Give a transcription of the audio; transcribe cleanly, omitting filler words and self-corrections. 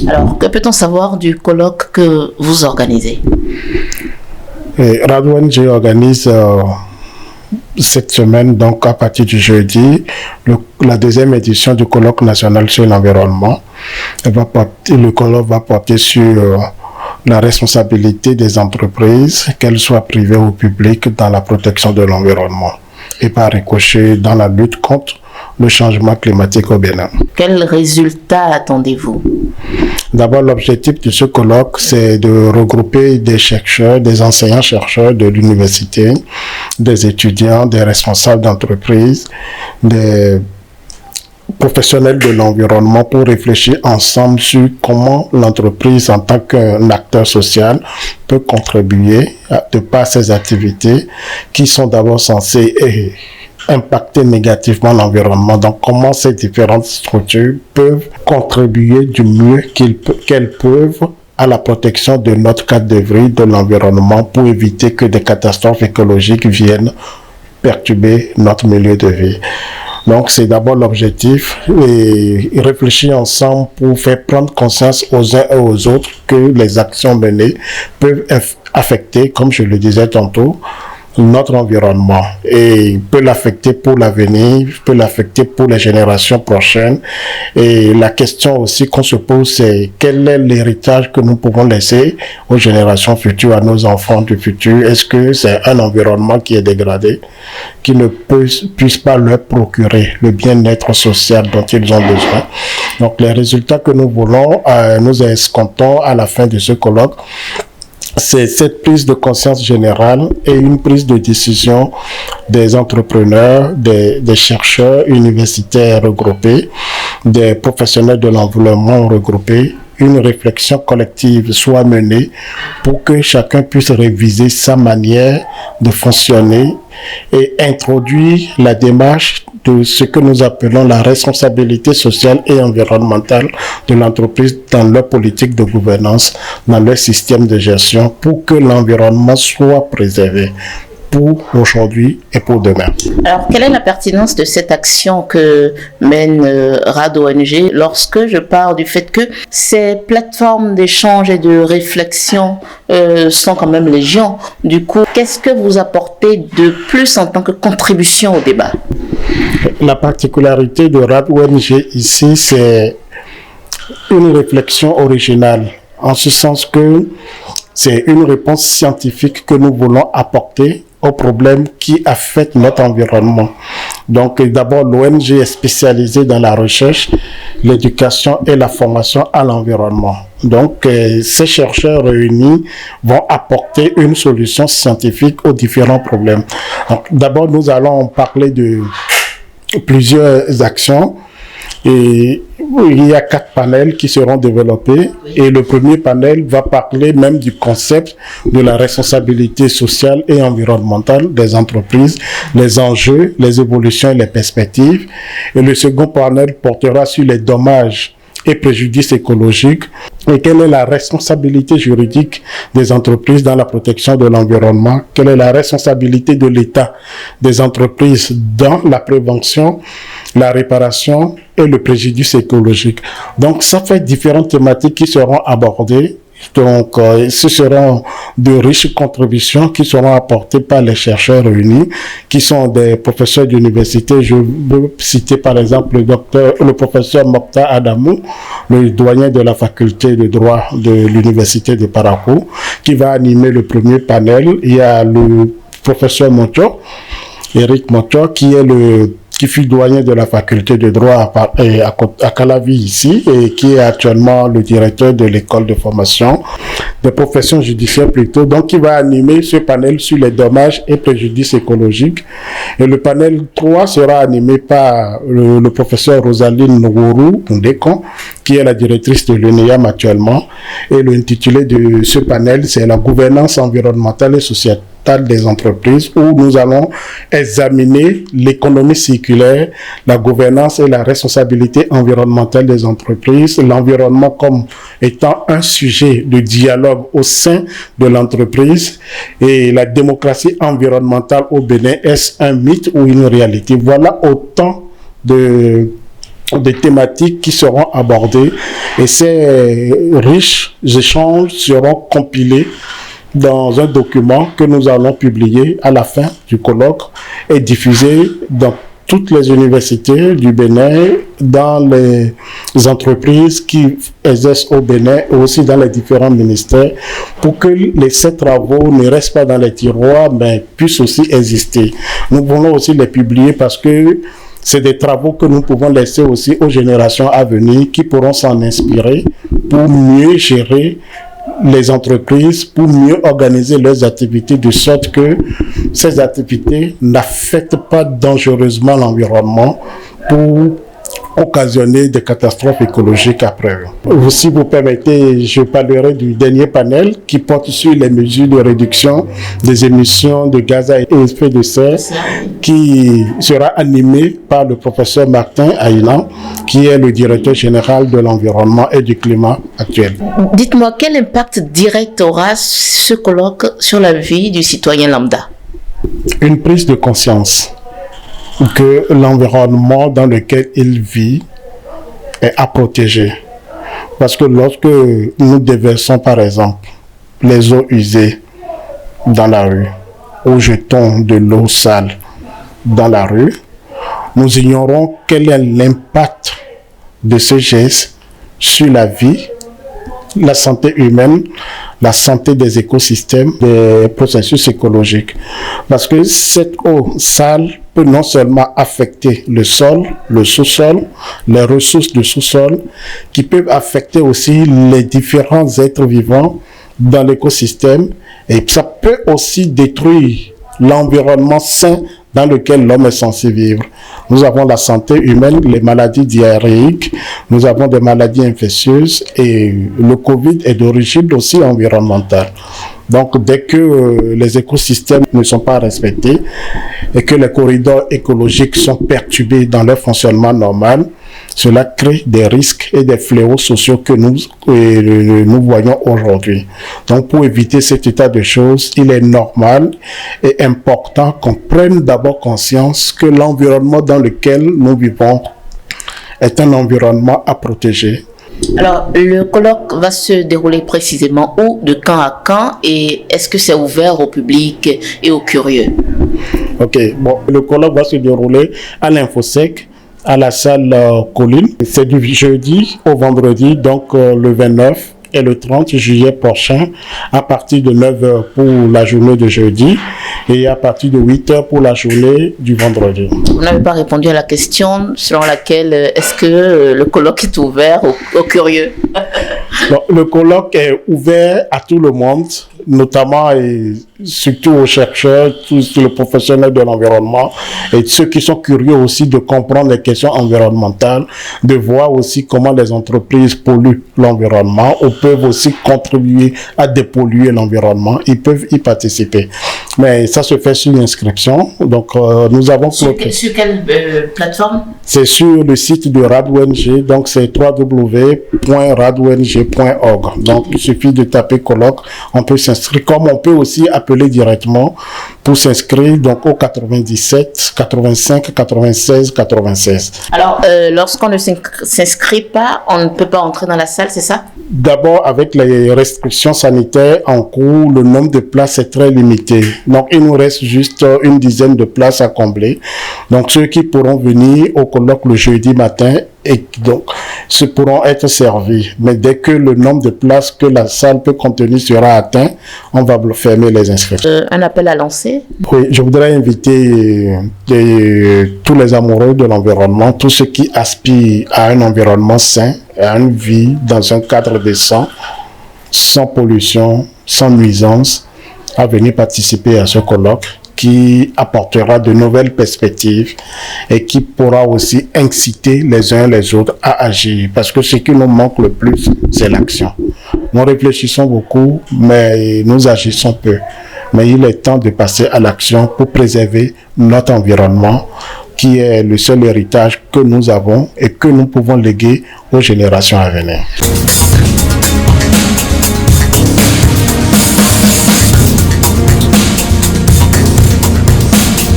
Alors, que peut-on savoir du colloque que vous organisez? RAD ONG organise cette semaine, donc à partir du jeudi, la deuxième édition du colloque national sur l'environnement. Le colloque va porter sur la responsabilité des entreprises, qu'elles soient privées ou publiques, dans la protection de l'environnement et par ricochet dans la lutte contre le changement climatique au Bénin. Quels résultats attendez-vous? D'abord, l'objectif de ce colloque, c'est de regrouper des chercheurs, des enseignants-chercheurs de l'université, des étudiants, des responsables d'entreprises, des professionnels de l'environnement pour réfléchir ensemble sur comment l'entreprise, en tant qu'un acteur social, peut contribuer de par ses activités qui sont d'abord censées impacter négativement l'environnement. Donc, comment ces différentes structures peuvent contribuer du mieux qu'elles peuvent à la protection de notre cadre de vie, de l'environnement, pour éviter que des catastrophes écologiques viennent perturber notre milieu de vie. Donc, c'est d'abord l'objectif, et réfléchir ensemble pour faire prendre conscience aux uns et aux autres que les actions menées peuvent affecter, comme je le disais tantôt, notre environnement, et peut l'affecter pour l'avenir, peut l'affecter pour les générations prochaines. Et la question aussi qu'on se pose, c'est quel est l'héritage que nous pouvons laisser aux générations futures, à nos enfants du futur? Est-ce que c'est un environnement qui est dégradé, qui ne puisse pas leur procurer le bien-être social dont ils ont besoin? Donc, les résultats que nous voulons, nous escomptons à la fin de ce colloque, c'est cette prise de conscience générale et une prise de décision des entrepreneurs, des chercheurs universitaires regroupés, des professionnels de l'environnement regroupés. Une réflexion collective soit menée pour que chacun puisse réviser sa manière de fonctionner et introduire la démarche de ce que nous appelons la responsabilité sociale et environnementale de l'entreprise dans leur politique de gouvernance, dans leur système de gestion, pour que l'environnement soit préservé pour aujourd'hui et pour demain. Alors, quelle est la pertinence de cette action que mène RAD ONG lorsque je parle du fait que ces plateformes d'échange et de réflexion sont quand même légion? Du coup, qu'est-ce que vous apportez de plus en tant que contribution au débat? La particularité de RAD ONG ici, c'est une réflexion originale, en ce sens que c'est une réponse scientifique que nous voulons apporter aux problèmes qui affectent notre environnement. Donc, d'abord, l'ONG est spécialisée dans la recherche, l'éducation et la formation à l'environnement. Donc, ces chercheurs réunis vont apporter une solution scientifique aux différents problèmes. Donc, d'abord, nous allons parler de plusieurs actions. Et il y a 4 panels qui seront développés, et le premier panel va parler même du concept de la responsabilité sociale et environnementale des entreprises, les enjeux, les évolutions et les perspectives. Et le second panel portera sur les dommages et préjudices écologiques et quelle est la responsabilité juridique des entreprises dans la protection de l'environnement, quelle est la responsabilité de l'État, des entreprises dans la prévention, la réparation et le préjudice écologique. Donc, ça fait différentes thématiques qui seront abordées. Donc, ce seront de riches contributions qui seront apportées par les chercheurs réunis, qui sont des professeurs d'université. Je veux citer par exemple le professeur Mokhtar Adamou, le doyen de la faculté de droit de l'université de Parakou, qui va animer le premier panel. Il y a le professeur Moncho, Eric Moncho, qui fut doyen de la faculté de droit à Calavi ici, et qui est actuellement le directeur de l'école de formation des professions judiciaires plutôt. Donc, il va animer ce panel sur les dommages et préjudices écologiques. Et le panel 3 sera animé par le professeur Rosaline Ngourou Ndekon, qui est la directrice de l'UNEAM actuellement. Et l'intitulé de ce panel, c'est la gouvernance environnementale et sociétale des entreprises, où nous allons examiner l'économie circulaire, la gouvernance et la responsabilité environnementale des entreprises, l'environnement comme étant un sujet de dialogue au sein de l'entreprise, et la démocratie environnementale au Bénin, est-ce un mythe ou une réalité? Voilà autant de des thématiques qui seront abordées et ces riches échanges seront compilés dans un document que nous allons publier à la fin du colloque et diffuser dans toutes les universités du Bénin, dans les entreprises qui exercent au Bénin et aussi dans les différents ministères pour que ces travaux ne restent pas dans les tiroirs mais puissent aussi exister. Nous voulons aussi les publier parce que c'est des travaux que nous pouvons laisser aussi aux générations à venir qui pourront s'en inspirer pour mieux gérer les entreprises, pour mieux organiser leurs activités de sorte que ces activités n'affectent pas dangereusement l'environnement pour occasionner des catastrophes écologiques après. Si vous permettez, je parlerai du dernier panel qui porte sur les mesures de réduction des émissions de gaz à effet de serre qui sera animé par le professeur Martin Aïna qui est le directeur général de l'environnement et du climat actuel. Dites-moi, quel impact direct aura ce colloque sur la vie du citoyen lambda? Une prise de conscience que l'environnement dans lequel il vit est à protéger. Parce que lorsque nous déversons par exemple les eaux usées dans la rue ou jetons de l'eau sale dans la rue, nous ignorons quel est l'impact de ce geste sur la vie, la santé humaine, la santé des écosystèmes, des processus écologiques. Parce que cette eau sale peut non seulement affecter le sol, le sous-sol, les ressources du sous-sol, qui peuvent affecter aussi les différents êtres vivants dans l'écosystème, et ça peut aussi détruire l'environnement sain dans lequel l'homme est censé vivre. Nous avons la santé humaine, les maladies diarrhéiques, nous avons des maladies infectieuses et le Covid est d'origine aussi environnementale. Donc, dès que les écosystèmes ne sont pas respectés et que les corridors écologiques sont perturbés dans leur fonctionnement normal, cela crée des risques et des fléaux sociaux que nous voyons aujourd'hui. Donc, pour éviter cet état de choses, il est normal et important qu'on prenne d'abord conscience que l'environnement dans lequel nous vivons est un environnement à protéger. Alors, le colloque va se dérouler précisément où, de quand à quand, et est-ce que c'est ouvert au public et aux curieux? Ok, bon, le colloque va se dérouler à l'Infosec, à la salle Colline. C'est du jeudi au vendredi, donc le 29 et le 30 juillet prochain, à partir de 9h pour la journée de jeudi et à partir de 8h pour la journée du vendredi. Vous n'avez pas répondu à la question selon laquelle est-ce que le colloque est ouvert aux curieux? Donc, le colloque est ouvert à tout le monde, notamment et surtout aux chercheurs, tous les professionnels de l'environnement et ceux qui sont curieux aussi de comprendre les questions environnementales, de voir aussi comment les entreprises polluent l'environnement ou peuvent aussi contribuer à dépolluer l'environnement. Ils peuvent y participer. Mais ça se fait sur inscription. Donc, nous avons... Sur quelle plateforme? C'est sur le site de RADONG, donc c'est www.radong.org. Donc, il suffit de taper colloque, on peut s'inscrire, comme on peut aussi appeler directement pour s'inscrire, donc au 97, 85, 96, 96. Alors, lorsqu'on ne s'inscrit pas, on ne peut pas entrer dans la salle, c'est ça? D'abord, avec les restrictions sanitaires en cours, le nombre de places est très limité. Donc, il nous reste juste une dizaine de places à combler. Donc, ceux qui pourront venir au colloque le jeudi matin et donc se pourront être servis. Mais dès que le nombre de places que la salle peut contenir sera atteint, on va fermer les inscriptions. Un appel à lancer? Oui, je voudrais inviter tous les amoureux de l'environnement, tous ceux qui aspirent à un environnement sain, à une vie dans un cadre décent, sans pollution, sans nuisance, à venir participer à ce colloque qui apportera de nouvelles perspectives et qui pourra aussi inciter les uns les autres à agir. Parce que ce qui nous manque le plus, c'est l'action. Nous réfléchissons beaucoup, mais nous agissons peu. Mais il est temps de passer à l'action pour préserver notre environnement, qui est le seul héritage que nous avons et que nous pouvons léguer aux générations à venir.